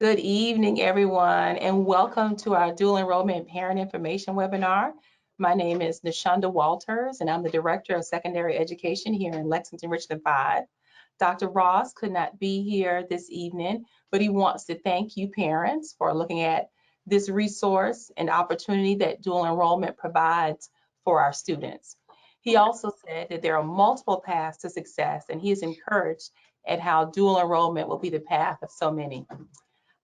Good evening, everyone, and welcome to our dual enrollment parent information webinar. My name is Nashonda Walters, and I'm the Director of Secondary Education here in Lexington Richland 5. Dr. Ross could not be here this evening, but he wants to thank you parents for looking at this resource and opportunity that dual enrollment provides for our students. He also said that there are multiple paths to success, and he is encouraged at how dual enrollment will be the path of so many.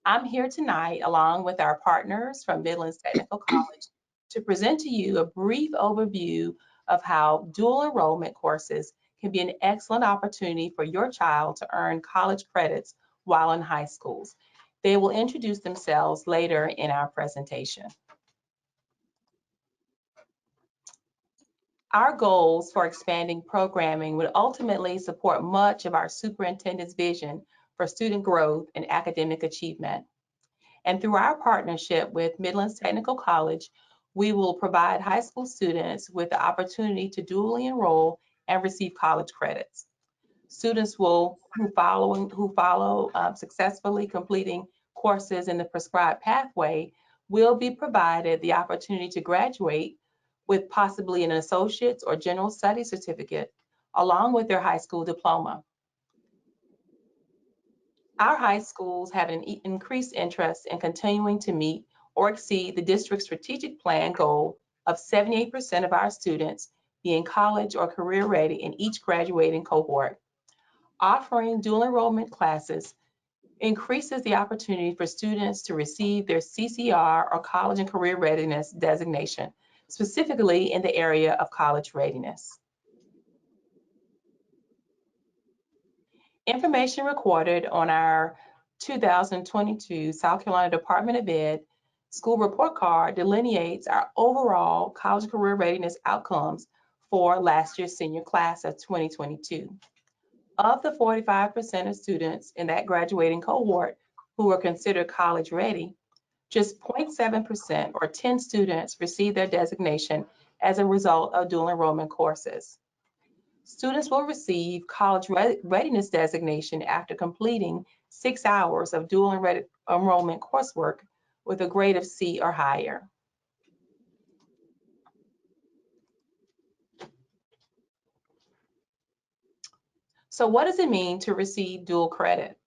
I'm here tonight along with our partners from Midlands Technical College to present to you a brief overview of how dual enrollment courses can be an excellent opportunity for your child to earn college credits while in high schools. They will introduce themselves later in our presentation. Our goals for expanding programming would ultimately support much of our superintendent's vision for student growth and academic achievement. And through our partnership with Midlands Technical College, we will provide high school students with the opportunity to dually enroll and receive college credits. Students who follow successfully completing courses in the prescribed pathway will be provided the opportunity to graduate with possibly an associate's or general studies certificate, along with their high school diploma. Our high schools have an increased interest in continuing to meet or exceed the district's strategic plan goal of 78% of our students being college or career ready in each graduating cohort. Offering dual enrollment classes increases the opportunity for students to receive their CCR or college and career readiness designation, specifically in the area of college readiness. Information recorded on our 2022 South Carolina Department of Ed school report card delineates our overall college career readiness outcomes for last year's senior class of 2022. Of the 45% of students in that graduating cohort who were considered college ready, just 0.7% or 10 students received their designation as a result of dual enrollment courses. Students will receive college readiness designation after completing 6 hours of dual enrollment coursework with a grade of C or higher. So what does it mean to receive dual credit?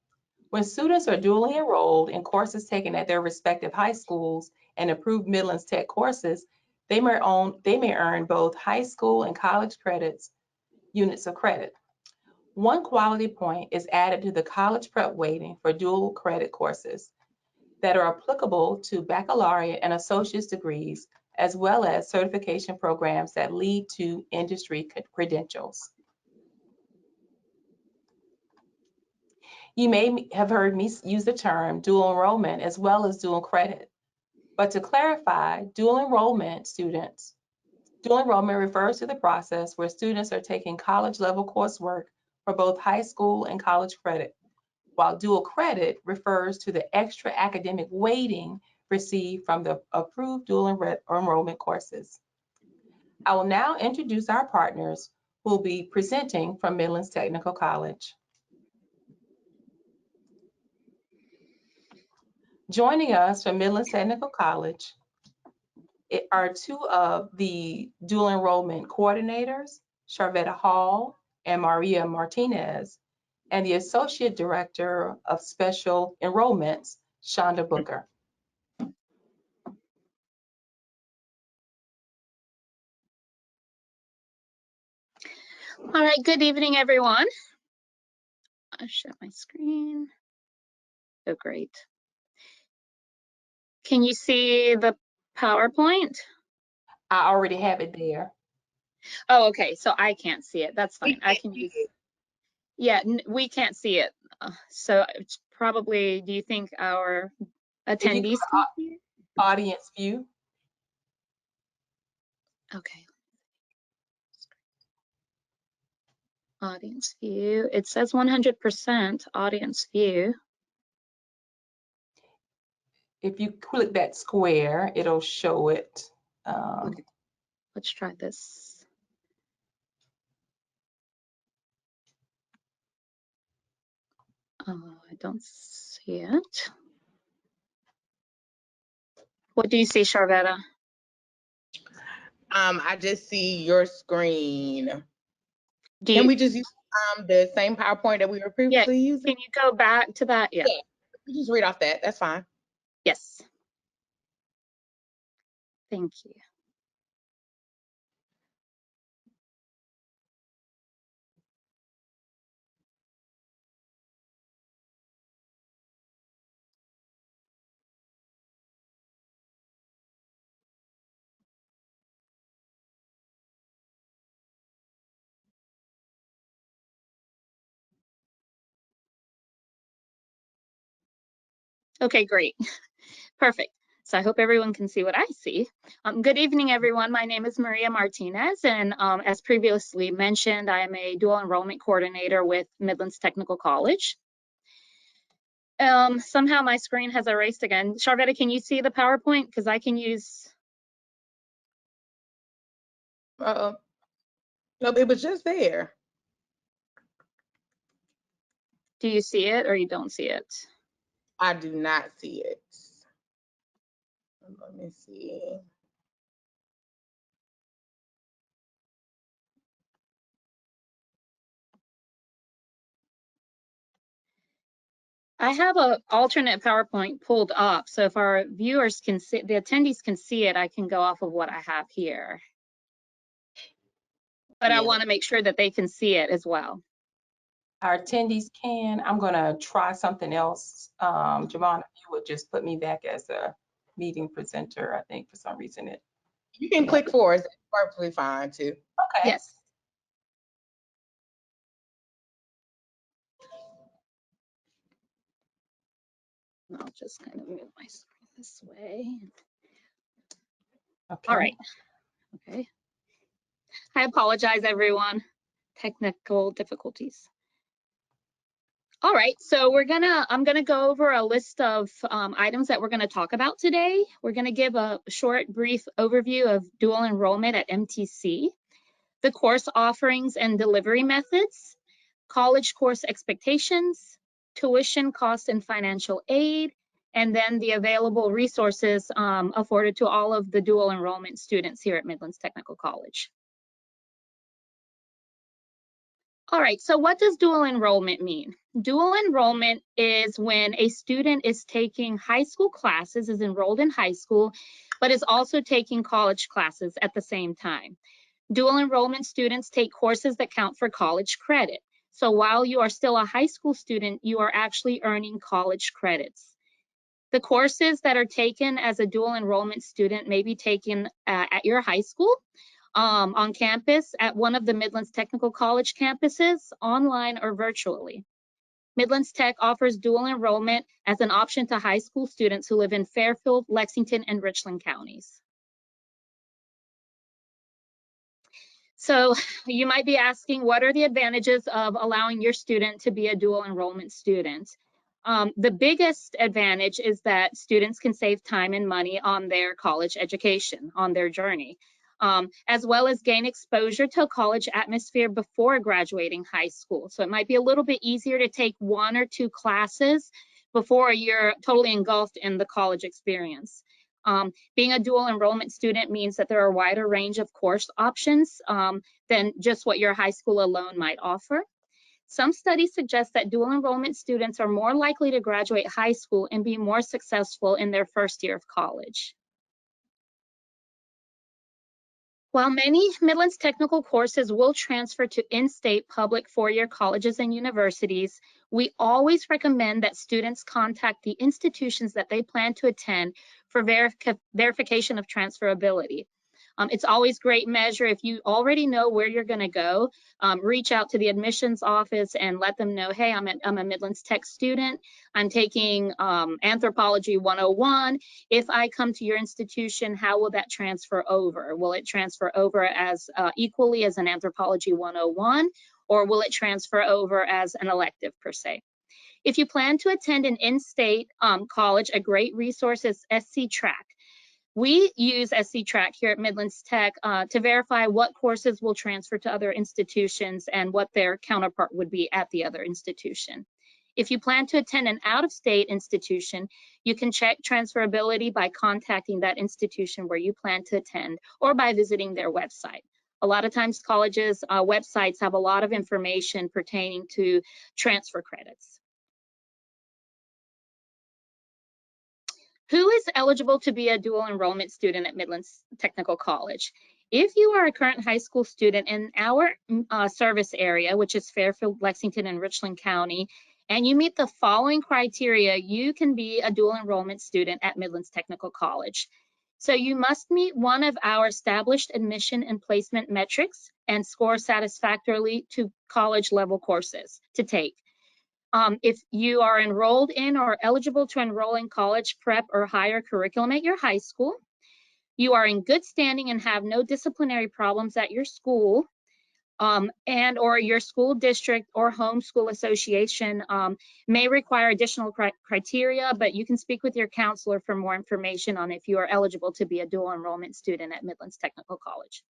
When students are dually enrolled in courses taken at their respective high schools and approved Midlands Tech courses, they may earn both high school and college credits, units of credit. One quality point is added to the college prep weighting for dual credit courses that are applicable to baccalaureate and associate's degrees, as well as certification programs that lead to industry credentials. You may have heard me use the term dual enrollment as well as dual credit. But to clarify, dual enrollment refers to the process where students are taking college level coursework for both high school and college credit, while dual credit refers to the extra academic weighting received from the approved dual enrollment courses. I will now introduce our partners who will be presenting from Midlands Technical College. Joining us from Midlands Technical College are two of the dual enrollment coordinators, Charvetta Hall and Maria Martinez, and the Associate Director of Special Enrollments, Shonda Booker. All right, good evening, everyone. I'll share my screen. Oh, great. Can you see the PowerPoint? I already have it there. Oh, okay, so I can't see it. That's fine. I can use it. Yeah, we can't see it. So it's probably, do you think our attendees can see it? Audience view. Okay. Audience view. It says 100% audience view. If you click that square, it'll show it. Okay. Let's try this. Oh, I don't see it. What do you see, Charvetta? I just see your screen. Do Can you, we just use the same PowerPoint that we were yeah, previously using? can you go back to that? Yeah. Yeah. We just read off that. That's fine. Yes. Thank you. Okay, great. Perfect. So I hope everyone can see what I see. Good evening, everyone. My name is Maria Martinez, and as previously mentioned, I am a dual enrollment coordinator with Midlands Technical College. Somehow my screen has erased again. Charvetta, can you see the PowerPoint? Because I can use... No, it was just there. Do you see it or you don't see it? I do not see it. Let me see. I have an alternate PowerPoint pulled up, so if our viewers can see, the attendees can see it, I can go off of what I have here. But I Yeah. want to make sure that they can see it as well. Our attendees can. I'm going to try something else. Javon, if you would just put me back as a meeting presenter, I think for some reason it. You can click forward. That's perfectly fine too. Okay. Yes. I'll just kind of move my screen this way. Okay. All right. Okay. I apologize, everyone. Technical difficulties. All right, so I'm gonna go over a list of items that we're gonna talk about today. We're gonna give a short, brief overview of dual enrollment at MTC, the course offerings and delivery methods, college course expectations, tuition cost and financial aid, and then the available resources afforded to all of the dual enrollment students here at Midlands Technical College. All right, so what does dual enrollment mean? Dual enrollment is when a student is taking high school classes, is enrolled in high school, but is also taking college classes at the same time. Dual enrollment students take courses that count for college credit. So while you are still a high school student, you are actually earning college credits. The courses that are taken as a dual enrollment student may be taken at your high school, on campus at one of the Midlands Technical College campuses, online or virtually. Midlands Tech offers dual enrollment as an option to high school students who live in Fairfield, Lexington, and Richland counties. So you might be asking, what are the advantages of allowing your student to be a dual enrollment student? The biggest advantage is that students can save time and money on their college education, on their journey, as well as gain exposure to a college atmosphere before graduating high school. So it might be a little bit easier to take 1 or 2 classes before you're totally engulfed in the college experience. Being a dual enrollment student means that there are a wider range of course options than just what your high school alone might offer. Some studies suggest that dual enrollment students are more likely to graduate high school and be more successful in their first year of college. While many Midlands technical courses will transfer to in-state public four-year colleges and universities, we always recommend that students contact the institutions that they plan to attend for verification of transferability. It's always great measure if you already know where you're going to go, reach out to the admissions office and let them know, hey, I'm a Midlands Tech student. I'm taking Anthropology 101. If I come to your institution, how will that transfer over? Will it transfer over as equally as an Anthropology 101, or will it transfer over as an elective per se? If you plan to attend an in-state college, a great resource is SC Track. We use SC Track here at Midlands Tech to verify what courses will transfer to other institutions and what their counterpart would be at the other institution. If you plan to attend an out-of-state institution, you can check transferability by contacting that institution where you plan to attend or by visiting their website. A lot of times colleges' websites have a lot of information pertaining to transfer credits. Who is eligible to be a dual enrollment student at Midlands Technical College? If you are a current high school student in our service area, which is Fairfield, Lexington, and Richland County, and you meet the following criteria, you can be a dual enrollment student at Midlands Technical College. So you must meet one of our established admission and placement metrics and score satisfactorily to college level courses to take. If you are enrolled in or eligible to enroll in college prep or higher curriculum at your high school, you are in good standing and have no disciplinary problems at your school, and or your school district or home school association may require additional criteria, but you can speak with your counselor for more information on if you are eligible to be a dual enrollment student at Midlands Technical College.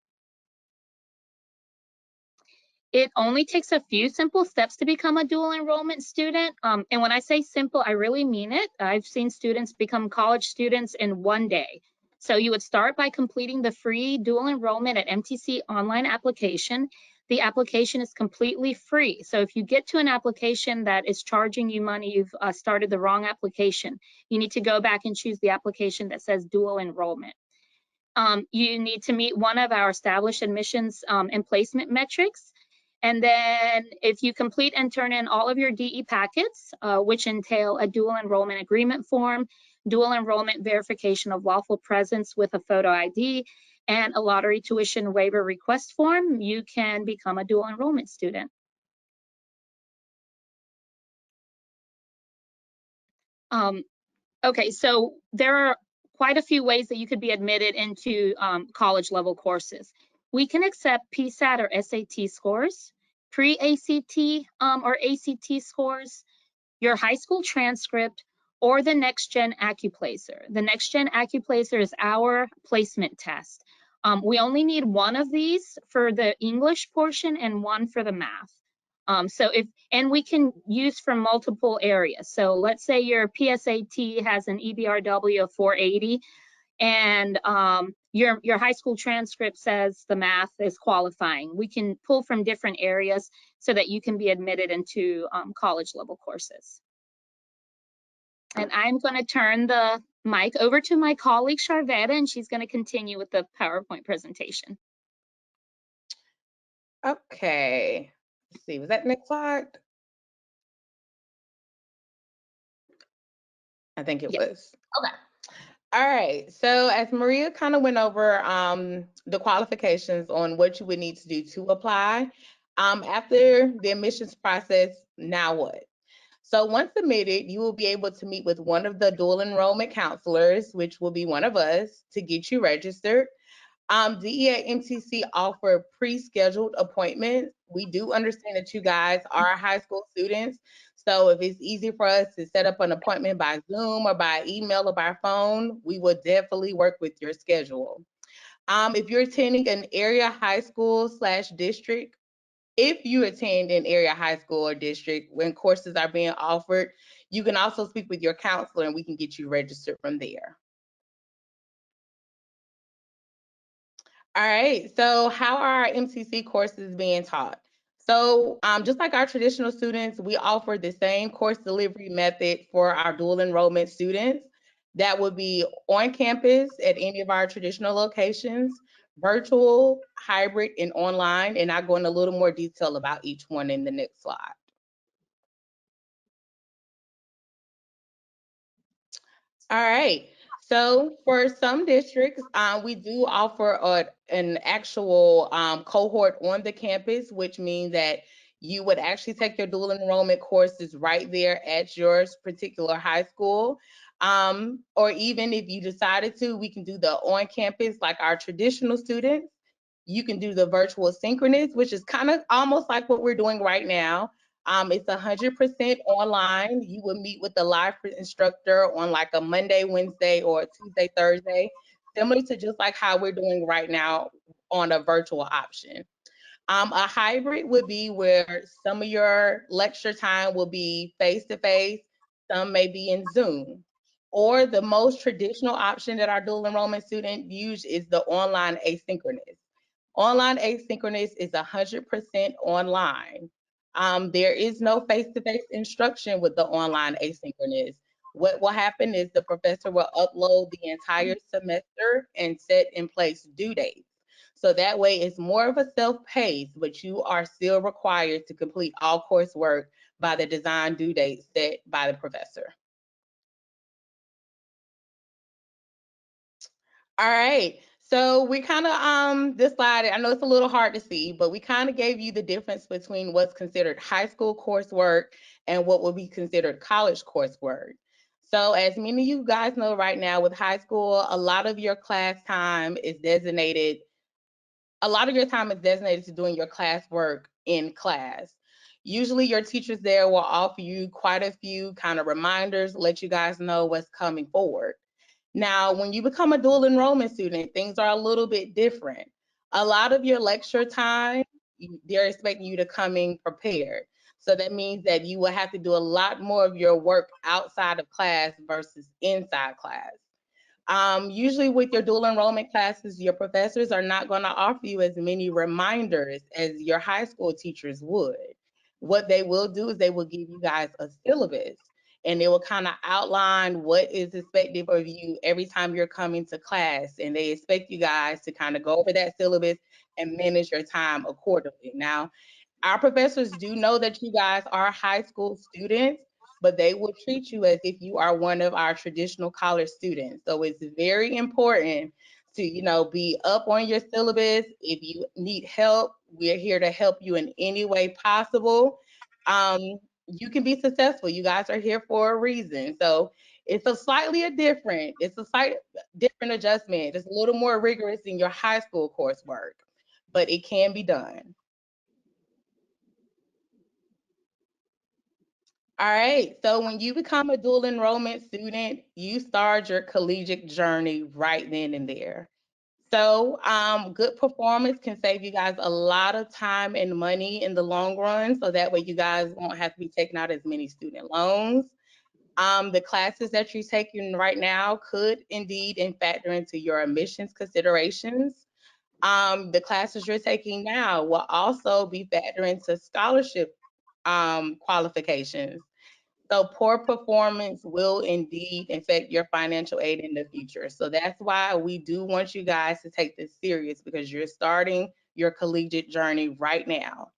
It only takes a few simple steps to become a dual enrollment student. And when I say simple, I really mean it. I've seen students become college students in one day. So you would start by completing the free dual enrollment at MTC online application. The application is completely free. So if you get to an application that is charging you money, you've started the wrong application. You need to go back and choose the application that says dual enrollment. You need to meet one of our established admissions and placement metrics. And then if you complete and turn in all of your DE packets, which entail a dual enrollment agreement form, dual enrollment verification of lawful presence with a photo ID, and a lottery tuition waiver request form, you can become a dual enrollment student. Okay, so there are quite a few ways that you could be admitted into college level courses. We can accept PSAT or SAT scores, pre-ACT or ACT scores, your high school transcript, or the Next Gen AccuPlacer. The Next Gen AccuPlacer is our placement test. We only need one of these for the English portion and one for the math. And we can use from multiple areas. So let's say your PSAT has an EBRW of 480 and your high school transcript says the math is qualifying. We can pull from different areas so that you can be admitted into college level courses. And I'm going to turn the mic over to my colleague Charvetta, and she's going to continue with the PowerPoint presentation. Okay, let's see, was that next slide? I think it was. Okay. All right, so as Maria kind of went over the qualifications on what you would need to do to apply, after the admissions process, now what? So once submitted, you will be able to meet with one of the dual enrollment counselors, which will be one of us, to get you registered. DEA MTC offer pre-scheduled appointments. We do understand that you guys are high school students, so if it's easy for us to set up an appointment by Zoom or by email or by phone, we will definitely work with your schedule. If you're attending an area high school / district, if you attend an area high school or district when courses are being offered, you can also speak with your counselor and we can get you registered from there. All right, so how are our MTC courses being taught? So just like our traditional students, we offer the same course delivery method for our dual enrollment students. That would be on campus at any of our traditional locations, virtual, hybrid, and online. And I'll go into a little more detail about each one in the next slide. All right. So for some districts, we do offer an actual cohort on the campus, which means that you would actually take your dual enrollment courses right there at your particular high school. Or even if you decided to, we can do the on campus like our traditional students. You can do the virtual synchronous, which is kind of almost like what we're doing right now. It's 100% online. You will meet with the live instructor on like a Monday, Wednesday, or a Tuesday, Thursday, similar to just like how we're doing right now on a virtual option. A hybrid would be where some of your lecture time will be face-to-face, some may be in Zoom. Or the most traditional option that our dual enrollment student use is the online asynchronous. Online asynchronous is 100% online. There is no face-to-face instruction with the online asynchronous. What will happen is the professor will upload the entire semester and set in place due dates. So that way it's more of a self-paced, but you are still required to complete all coursework by the design due date set by the professor. All right. So we kind of decided, I know it's a little hard to see, but we kind of gave you the difference between what's considered high school coursework and what would be considered college coursework. So as many of you guys know right now with high school, a lot of your class time is designated, a lot of your time is designated to doing your classwork in class. Usually your teachers there will offer you quite a few kind of reminders, let you guys know what's coming forward. Now, when you become a dual enrollment student, things are a little bit different. A lot of your lecture time, they're expecting you to come in prepared. So that means that you will have to do a lot more of your work outside of class versus inside class. Usually with your dual enrollment classes, your professors are not going to offer you as many reminders as your high school teachers would. What they will do is they will give you guys a syllabus and they will kind of outline what is expected of you every time you're coming to class. And they expect you guys to kind of go over that syllabus and manage your time accordingly. Now, our professors do know that you guys are high school students, but they will treat you as if you are one of our traditional college students. So it's very important to, be up on your syllabus. If you need help, we're here to help you in any way possible. Um, you can be successful. You guys are here for a reason. So it's a slight different adjustment. It's a little more rigorous than your high school coursework, but it can be done. All right, so when you become a dual enrollment student, you start your collegiate journey right then and there. So, good performance can save you guys a lot of time and money in the long run. So that way you guys won't have to be taking out as many student loans. The classes that you're taking right now could indeed and factor into your admissions considerations. The classes you're taking now will also be factoring into scholarship qualifications. So poor performance will indeed affect your financial aid in the future. So that's why we do want you guys to take this serious because you're starting your collegiate journey right now.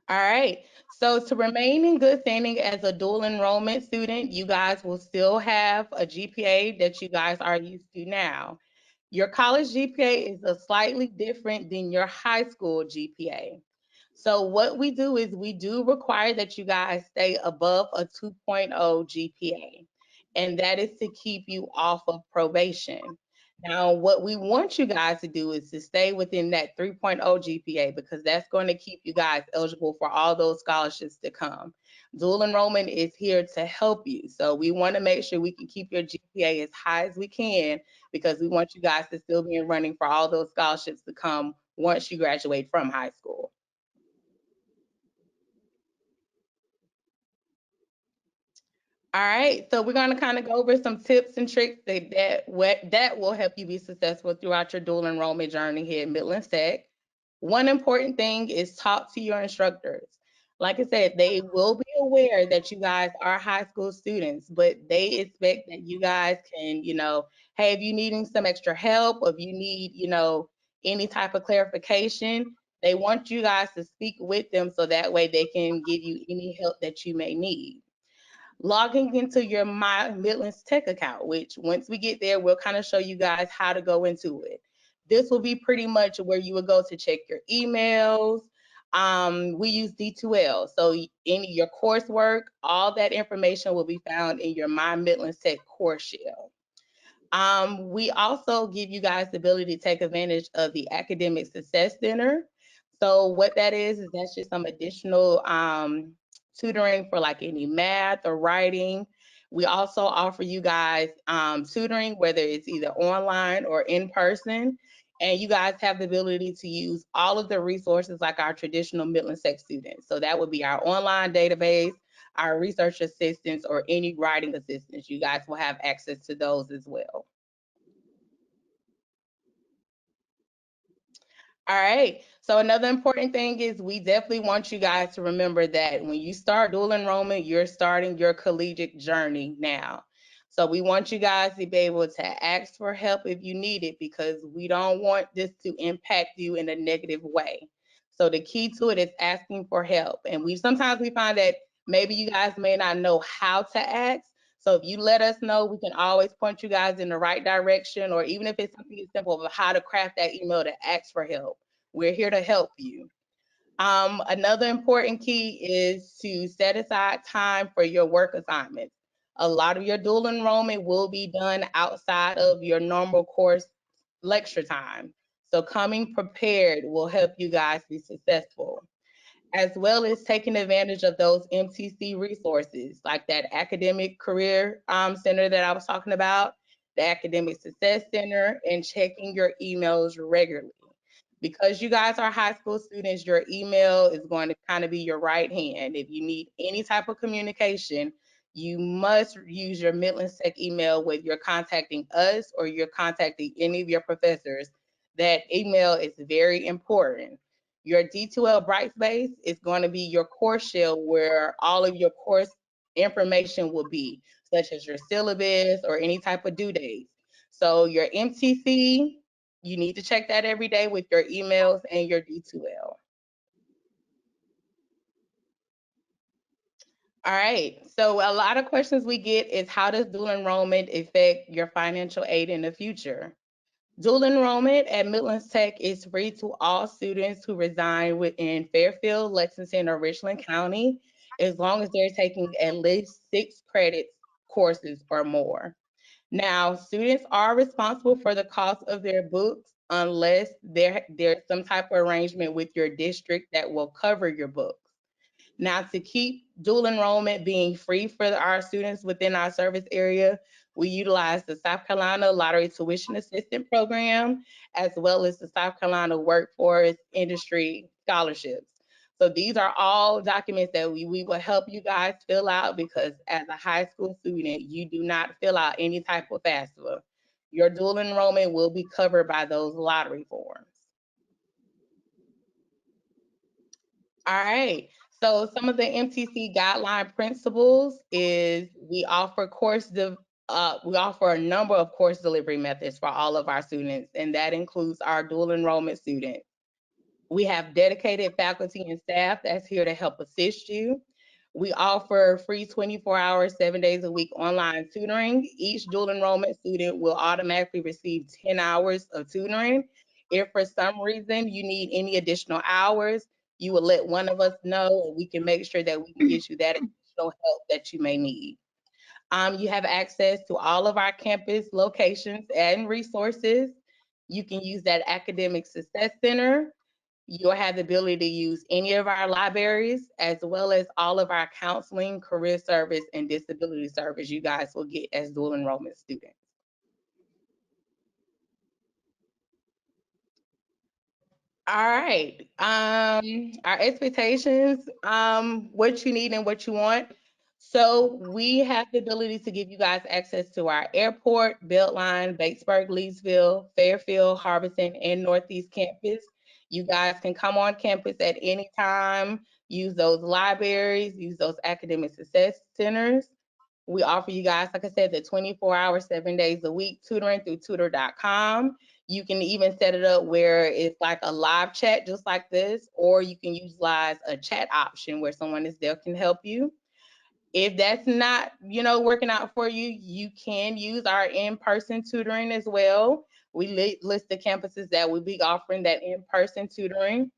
All right. So to remain in good standing as a dual enrollment student, you guys will still have a GPA that you guys are used to now. Your college GPA is a slightly different than your high school GPA. So what we do is we do require that you guys stay above a 2.0 GPA, and that is to keep you off of probation. Now, what we want you guys to do is to stay within that 3.0 GPA because that's going to keep you guys eligible for all those scholarships to come. Dual enrollment is here to help you. So we want to make sure we can keep your GPA as high as we can because we want you guys to still be in running for all those scholarships to come once you graduate from high school. All right, so we're going to kind of go over some tips and tricks that will help you be successful throughout your dual enrollment journey here at Midlands Tech. One important thing is talk to your instructors. Like I said, they will be aware that you guys are high school students, but they expect that you guys can, hey, if you needing some extra help, or if you need, any type of clarification, they want you guys to speak with them so that way they can give you any help that you may need. Logging into your My Midlands Tech account, which once we get there, we'll kind of show you guys how to go into it. This will be pretty much where you would go to check your emails. We use D2L, so any your coursework, all that information will be found in your My Midlands Tech course shell. We also give you guys the ability to take advantage of the Academic Success Center. So what that is that's just some additional tutoring for like any math or writing. We also offer you guys tutoring, whether it's either online or in person. And you guys have the ability to use all of the resources like our traditional Midlands Tech students. So that would be our online database, our research assistants, or any writing assistants. You guys will have access to those as well. All right. So another important thing is we definitely want you guys to remember that when you start dual enrollment, you're starting your collegiate journey now. So we want you guys to be able to ask for help if you need it, because we don't want this to impact you in a negative way. So the key to it is asking for help. And we sometimes we find that maybe you guys may not know how to ask. So if you let us know, we can always point you guys in the right direction, or even if it's something as simple as how to craft that email to ask for help. We're here to help you. Another important key is to set aside time for your work assignments. A lot of your dual enrollment will be done outside of your normal course lecture time. So coming prepared will help you guys be successful, as well as taking advantage of those MTC resources like that Academic Career Center that I was talking about, the Academic Success Center, and checking your emails regularly. Because you guys are high school students, your email is going to kind of be your right hand. If you need any type of communication, you must use your Midlands Tech email, whether you're contacting us or you're contacting any of your professors. That email is very important. Your D2L Brightspace is going to be your course shell where all of your course information will be, such as your syllabus or any type of due dates. So your MTC, you need to check that every day with your emails and your D2L. All right. So a lot of questions we get is, how does dual enrollment affect your financial aid in the future? Dual enrollment at Midlands Tech is free to all students who reside within Fairfield, Lexington, or Richland County, as long as they're taking at least 6 credits courses or more. Now, students are responsible for the cost of their books unless there's some type of arrangement with your district that will cover your books. Now, to keep dual enrollment being free for our students within our service area, we utilize the South Carolina Lottery Tuition Assistance Program, as well as the South Carolina Workforce Industry Scholarships. So these are all documents that we will help you guys fill out, because as a high school student, you do not fill out any type of FAFSA. Your dual enrollment will be covered by those lottery forms. All right. So some of the MTC guideline principles is we offer a number of course delivery methods for all of our students, and that includes our dual enrollment students. We have dedicated faculty and staff that's here to help assist you. We offer free 24 hours, 7 days a week online tutoring. Each dual enrollment student will automatically receive 10 hours of tutoring. If for some reason you need any additional hours, you will let one of us know, and we can make sure that we can get you that additional help that you may need. You have access to all of our campus locations and resources. You can use that Academic Success Center. You'll have the ability to use any of our libraries, as well as all of our counseling, career service, and disability service you guys will get as dual enrollment students. All right. Our expectations, what you need and what you want. So we have the ability to give you guys access to our airport, Beltline, Batesburg, Leesville, Fairfield, Harbison, and Northeast campus. You guys can come on campus at any time, use those libraries, use those academic success centers. We offer you guys, like I said, the 24-hour, 7 days a week tutoring through tutor.com. You can even set it up where it's like a live chat just like this, or you can utilize a chat option where someone is there can help you. If that's not, working out for you, you can use our in-person tutoring as well. We list the campuses that will be offering that in-person tutoring.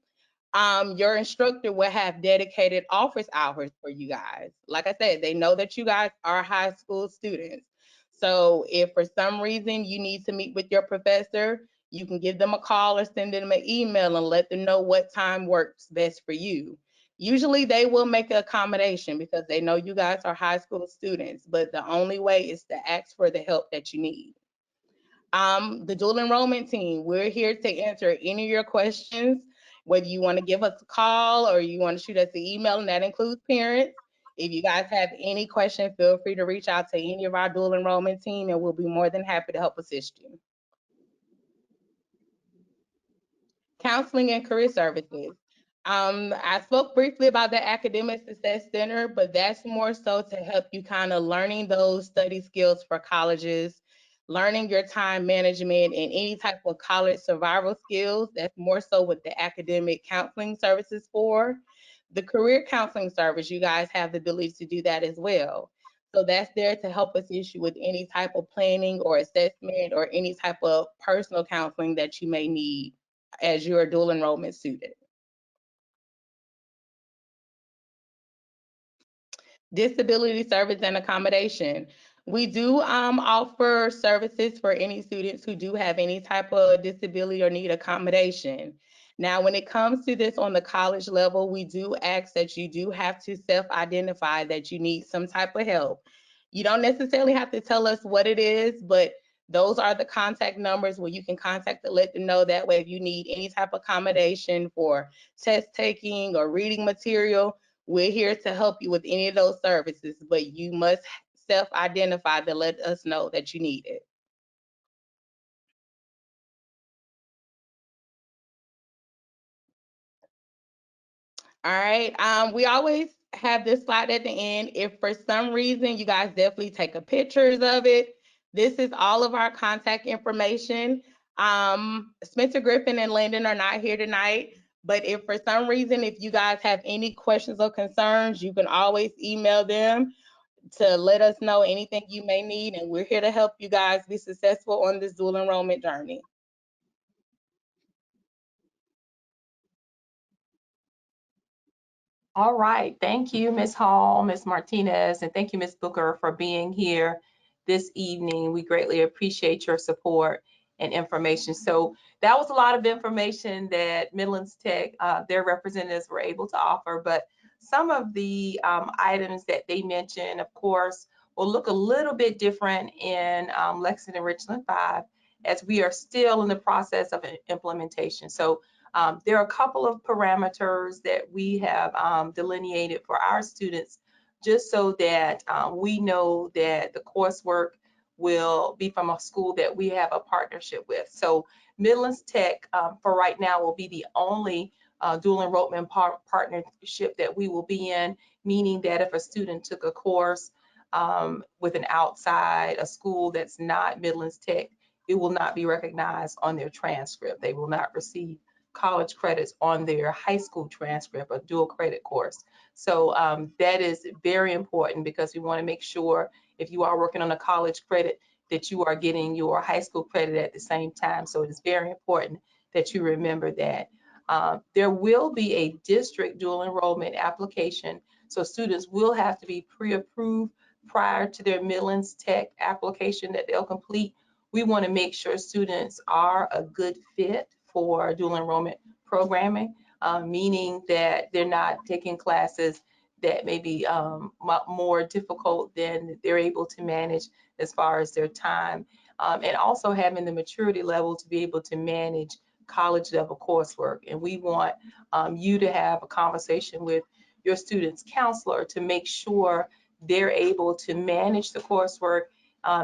Your instructor will have dedicated office hours for you guys. Like I said, they know that you guys are high school students. So if for some reason you need to meet with your professor, you can give them a call or send them an email and let them know what time works best for you. Usually they will make an accommodation because they know you guys are high school students, but the only way is to ask for the help that you need. The dual enrollment team, we're here to answer any of your questions, whether you want to give us a call or you want to shoot us an email, and that includes parents. If you guys have any question, feel free to reach out to any of our dual enrollment team and we'll be more than happy to help assist you. Counseling and career services. I spoke briefly about the Academic Success Center, but that's more so to help you kind of learning those study skills for colleges, learning your time management and any type of college survival skills. That's more so what the academic counseling services for. The career counseling service, you guys have the ability to do that as well. So that's there to help assist you with any type of planning or assessment or any type of personal counseling that you may need as you're a dual enrollment student. Disability service and accommodation. We do offer services for any students who do have any type of disability or need accommodation. Now, when it comes to this on the college level, we do ask that you do have to self-identify that you need some type of help. You don't necessarily have to tell us what it is, but those are the contact numbers where you can contact to let them know. That way, if you need any type of accommodation for test taking or reading material, we're here to help you with any of those services, but you must self-identify to let us know that you need it. All right. We always have this slide at the end. If for some reason you guys definitely take a pictures of it, this is all of our contact information. Spencer Griffin and Landon are not here tonight, but if for some reason, if you guys have any questions or concerns, you can always email them to let us know anything you may need, and we're here to help you guys be successful on this dual enrollment journey. All right. Thank you, Ms. Hall, Ms. Martinez, and thank you, Ms. Booker, for being here this evening. We greatly appreciate your support and information. So that was a lot of information that Midlands Tech, their representatives were able to offer, but some of the items that they mentioned, of course, will look a little bit different in Lexington and Richland 5 as we are still in the process of implementation. So there are a couple of parameters that we have delineated for our students just so that we know that the coursework will be from a school that we have a partnership with. So Midlands Tech for right now will be the only dual enrollment partnership that we will be in, meaning that if a student took a course with an outside, a school that's not Midlands Tech, it will not be recognized on their transcript. They will not receive college credits on their high school transcript, a dual credit course. So that is very important because we want to make sure if you are working on a college credit that you are getting your high school credit at the same time. So it is very important that you remember that. There will be a district dual enrollment application. So students will have to be pre-approved prior to their Midlands Tech application that they'll complete. We want to make sure students are a good fit for dual enrollment programming, meaning that they're not taking classes that may be more difficult than they're able to manage as far as their time, and also having the maturity level to be able to manage college level coursework. And we want you to have a conversation with your student's counselor to make sure they're able to manage the coursework,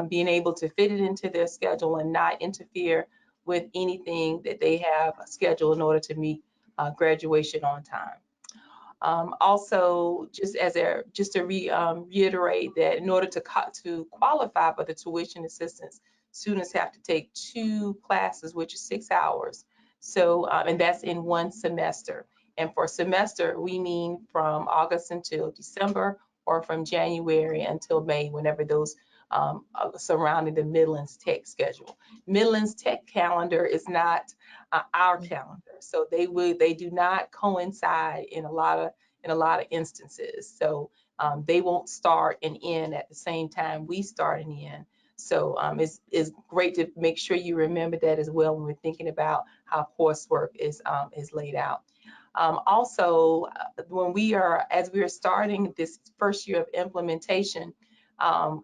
being able to fit it into their schedule and not interfere with anything that they have scheduled in order to meet graduation on time. Also, just to reiterate that in order to qualify for the tuition assistance, students have to take 2 classes, which is 6 hours. So, and that's in one semester. And for semester, we mean from August until December or from January until May, whenever those surrounding the Midlands Tech schedule. Midlands Tech calendar is not our calendar, so they do not coincide in a lot of instances. So they won't start and end at the same time we start and end. So it's great to make sure you remember that as well when we're thinking about how coursework is laid out. Also, as we are starting this first year of implementation,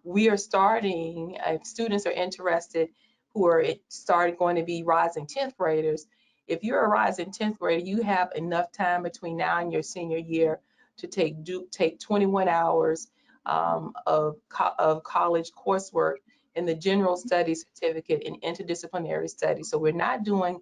we are starting, if students are interested who are going to be rising 10th graders, if you're a rising 10th grader, you have enough time between now and your senior year to take 21 hours of college coursework in the general studies certificate in interdisciplinary studies. So we're not doing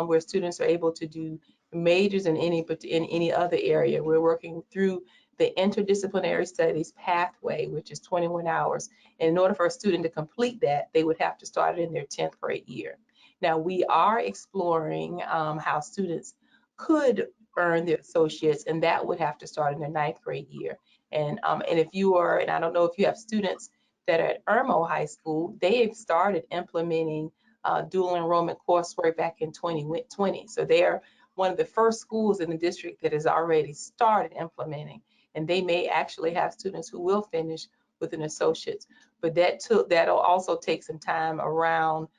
where students are able to do majors in any other area. We're working through the interdisciplinary studies pathway, which is 21 hours. And in order for a student to complete that, they would have to start it in their 10th grade year. Now, we are exploring how students could earn their associates, and that would have to start in their 9th grade year. And if you are, and I don't know if you have students that are at Irmo High School, they have started implementing dual enrollment coursework back in 2020. So they are one of the first schools in the district that has already started implementing, and they may actually have students who will finish with an associate's, but that'll also take some time around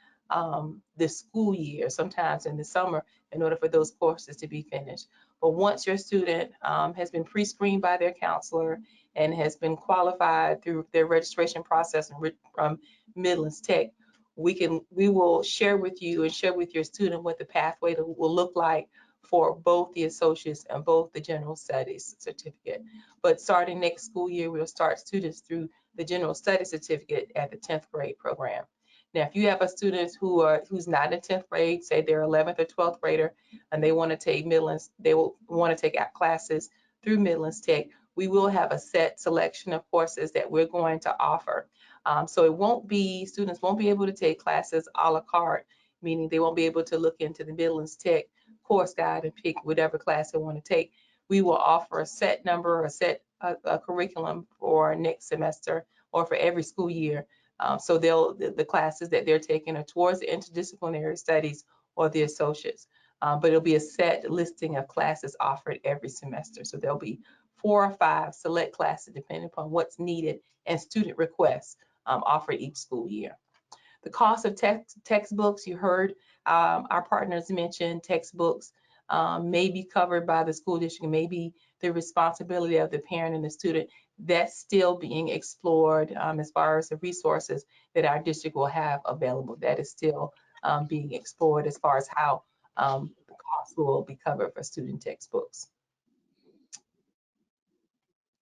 the school year, sometimes in the summer, in order for those courses to be finished. But once your student has been pre-screened by their counselor and has been qualified through their registration process from Midlands Tech, we will share with you and share with your student what the pathway will look like for both the associates and both the general studies certificate. But starting next school year, we'll start students through the general studies certificate at the 10th grade program. Now, if you have a student who's not in 10th grade, say they're 11th or 12th grader, and they want to take Midlands, they will want to take classes through Midlands Tech, we will have a set selection of courses that we're going to offer. So students won't be able to take classes a la carte, meaning they won't be able to look into the Midlands Tech course guide and pick whatever class they want to take. We will offer a set number, a curriculum for next semester or for every school year. So the classes that they're taking are towards the interdisciplinary studies or the associates. But it'll be a set listing of classes offered every semester. So there'll be 4 or 5 select classes depending upon what's needed and student requests offered each school year. The cost of textbooks, you heard our partners mention textbooks may be covered by the school district, may be the responsibility of the parent and the student. That's still being explored as far as the resources that our district will have available. That is still being explored as far as how the cost will be covered for student textbooks.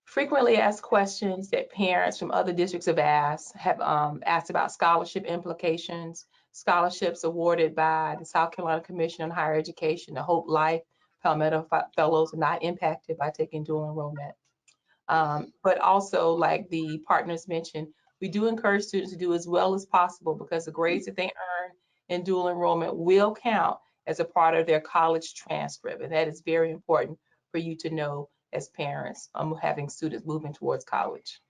Frequently asked questions that parents from other districts have asked about scholarship implications. Scholarships awarded by the South Carolina Commission on Higher Education, the Hope Life Palmetto Fellows, are not impacted by taking dual enrollment. But also, like the partners mentioned, we do encourage students to do as well as possible because the grades that they earn in dual enrollment will count as a part of their college transcript. And that is very important for you to know as parents having students moving towards college.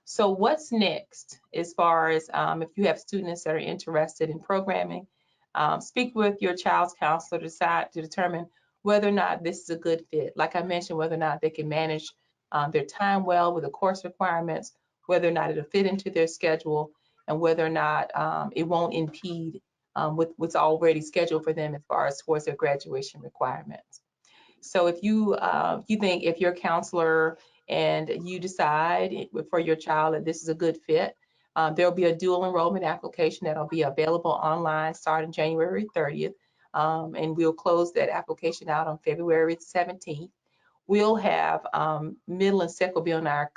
So what's next as far as if you have students that are interested in programming, speak with your child's counselor to determine whether or not this is a good fit. Like I mentioned, whether or not they can manage their time well with the course requirements, whether or not it'll fit into their schedule, and whether or not it won't impede with what's already scheduled for them as far as towards their graduation requirements. So if your counselor and you decide for your child that this is a good fit, there'll be a dual enrollment application that'll be available online starting January 30th. And we'll close that application out on February 17th. We'll have Midlands Tech will be on our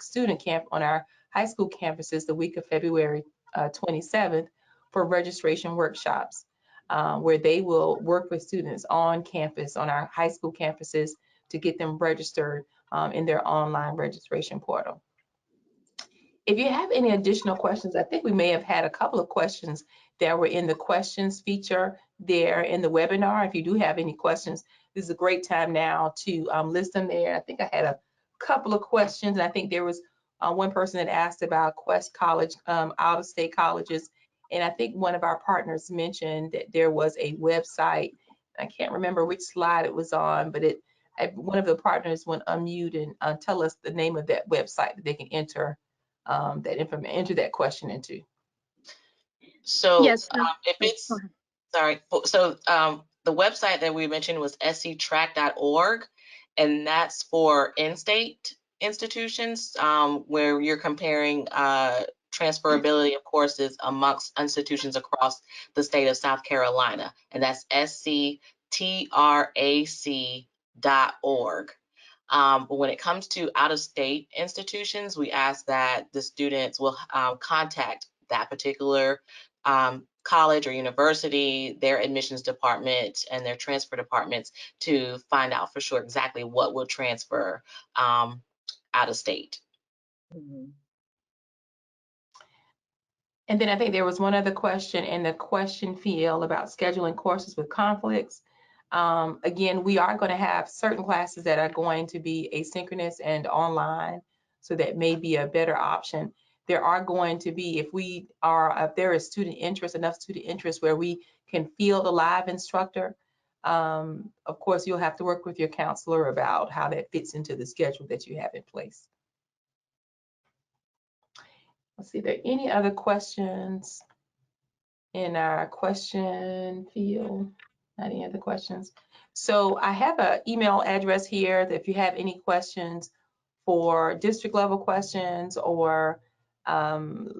on our high school campuses the week of February 27th for registration workshops. Where they will work with students on campus, on our high school campuses, to get them registered in their online registration portal. If you have any additional questions, I think we may have had a couple of questions that were in the questions feature there in the webinar. If you do have any questions, this is a great time now to list them there. I think I had a couple of questions. I think there was one person that asked about Quest College, out-of-state colleges. And I think one of our partners mentioned that there was a website. I can't remember which slide it was on, but one of the partners went unmute and tell us the name of that website that they can enter that information, enter that question into. So Yes. if it's sorry, so the website that we mentioned was sctrack.org, and that's for in-state institutions where you're comparing transferability of courses amongst institutions across the state of South Carolina, and that's sctrac.org. But when it comes to out-of-state institutions, we ask that the students will contact that particular college or university, their admissions department, and their transfer departments to find out for sure exactly what will transfer out of state. Mhm. And then I think there was one other question in the question field about scheduling courses with conflicts. Again, we are going to have certain classes that are going to be asynchronous and online, so that may be a better option. There are going to be, if there is enough student interest where we can field a live instructor, of course, you'll have to work with your counselor about how that fits into the schedule that you have in place. Let's see, are there any other questions in our question field? Not any other questions. So I have an email address here that if you have any questions for district level questions or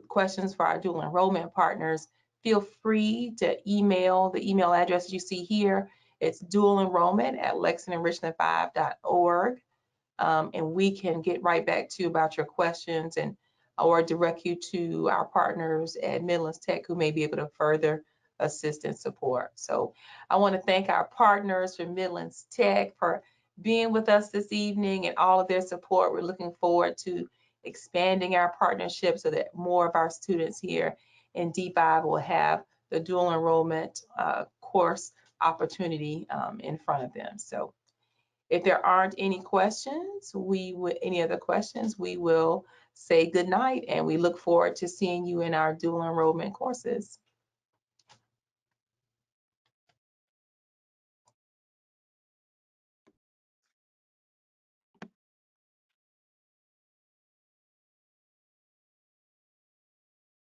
questions for our dual enrollment partners, feel free to email the email address you see here. It's dualenrollment@lexingtonrichland5.org. And we can get right back to you about your questions or direct you to our partners at Midlands Tech who may be able to further assist and support. So I want to thank our partners from Midlands Tech for being with us this evening and all of their support. We're looking forward to expanding our partnership so that more of our students here in D5 will have the dual enrollment course opportunity in front of them. So if there aren't any questions, any other questions, we will say good night, and we look forward to seeing you in our dual enrollment courses.